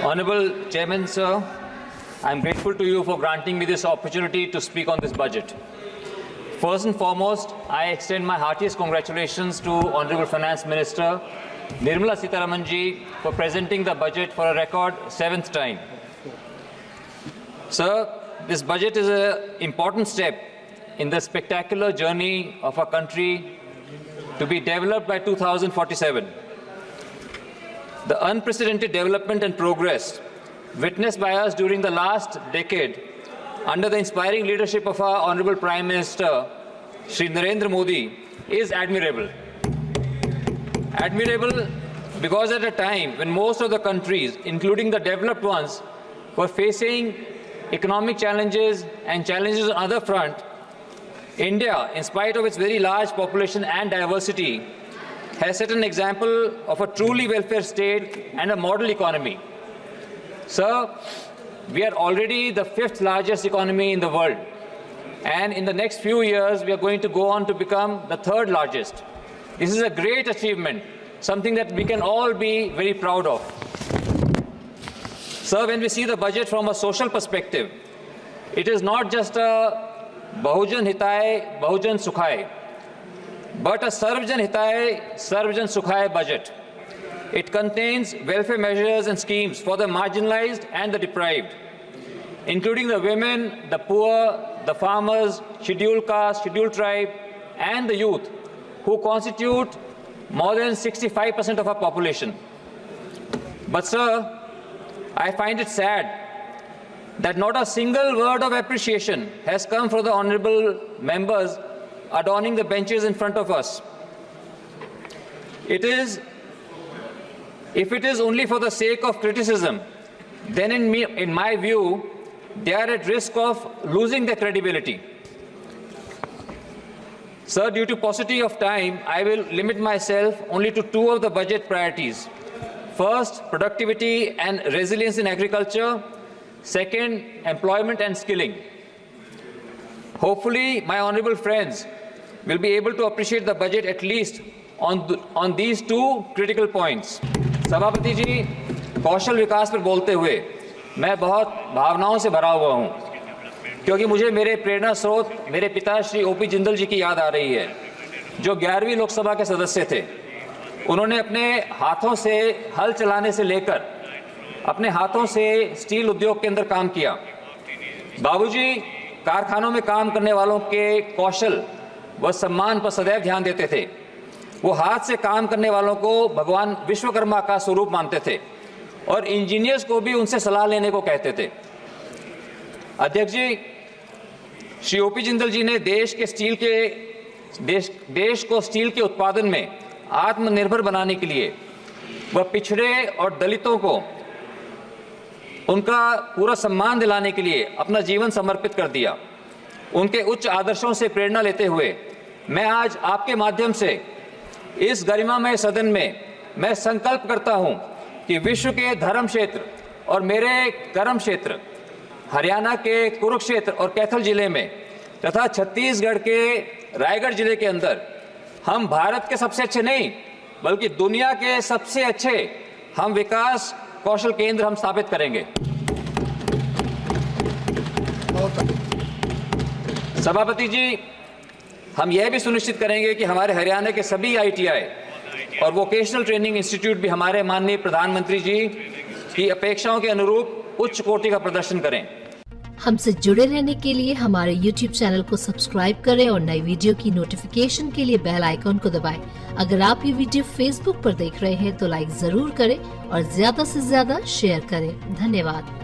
Honorable Chairman, sir, I am grateful to you for granting me this opportunity to speak on this budget. First and foremost, I extend my heartiest congratulations to Honorable Finance Minister Nirmala Sitharaman ji for presenting the budget for a record 7th time. Sir, this budget is an important step in the spectacular journey of our country to be developed by 2047. The unprecedented development and progress witnessed by us during the last decade under the inspiring leadership of our Honorable Prime Minister, Shri Narendra Modi, is admirable. Admirable because at a time when most of the countries, including the developed ones, were facing economic challenges and challenges on other front, India, in spite of its very large population and diversity, has set an example of a truly welfare state and a model economy. Sir, we are already the 5th largest economy in the world, and in the next few years we are going to go on to become the 3rd largest. This is a great achievement, something that we can all be very proud of. Sir, when we see the budget from a social perspective, it is not just a Bahujan Hitay, Bahujan Sukhay, but a Sarvjan Hitay, Sarvjan Sukhay budget. It contains welfare measures and schemes for the marginalized and the deprived, including the women, the poor, the farmers, scheduled caste, scheduled tribe, and the youth, who constitute more than 65% of our population. But sir, I find it sad that not a single word of appreciation has come from the honorable members adorning the benches in front of us. If it is only for the sake of criticism, then in my view, they are at risk of losing their credibility. Sir, due to paucity of time, I will limit myself only to 2 of the budget priorities. First, productivity and resilience in agriculture. Second, employment and skilling. Hopefully, my honorable friends will be able to appreciate the budget at least on these 2 critical points. सभापति जी, कौशल विकास पर बोलते हुए मैं बहुत भावनाओं से भरा हुआ हूँ, क्योंकि मुझे मेरे प्रेरणा स्रोत मेरे पिता श्री ओपी जिंदल जी की याद आ रही है, जो 11वीं लोकसभा के सदस्य थे। उन्होंने अपने हाथों से हल चलाने से लेकर अपने हाथों से स्टील उद्योग के अंदर काम किया। बाबूजी कारखानों में काम करने वालों के कौशल व सम्मान पर सदैव ध्यान देते थे। वो हाथ से काम करने वालों को भगवान विश्वकर्मा का स्वरूप मानते थे और इंजीनियर्स को भी उनसे सलाह लेने को कहते थे। अध्यक्ष जी, श्री ओपी जिंदल जी ने देश को स्टील के उत्पादन में आत्मनिर्भर बनाने के लिए व पिछड़े और दलितों को उनका पूरा सम्मान दिलाने के लिए अपना जीवन समर्पित कर दिया। उनके उच्च आदर्शों से प्रेरणा लेते हुए मैं आज आपके माध्यम से इस गरिमामय सदन में मैं संकल्प करता हूं कि विश्व के धर्म क्षेत्र और मेरे कर्म क्षेत्र हरियाणा के कुरुक्षेत्र और कैथल जिले में तथा छत्तीसगढ़ के रायगढ़ जिले के अंदर हम भारत के सबसे अच्छे नहीं बल्कि दुनिया के सबसे अच्छे हम विकास कौशल केंद्र हम स्थापित करेंगे। सभापति जी, हम यह भी सुनिश्चित करेंगे कि हमारे हरियाणा के सभी ITI और वोकेशनल ट्रेनिंग इंस्टीट्यूट भी हमारे माननीय प्रधानमंत्री जी की अपेक्षाओं के अनुरूप उच्च कोटि का प्रदर्शन करें। हमसे जुड़े रहने के लिए हमारे YouTube चैनल को सब्सक्राइब करें और नई वीडियो की नोटिफिकेशन के लिए बेल आइकॉन को दबाएं। अगर आप ये वीडियो Facebook पर देख रहे हैं तो लाइक जरूर करें और ज्यादा से ज्यादा शेयर करें। धन्यवाद।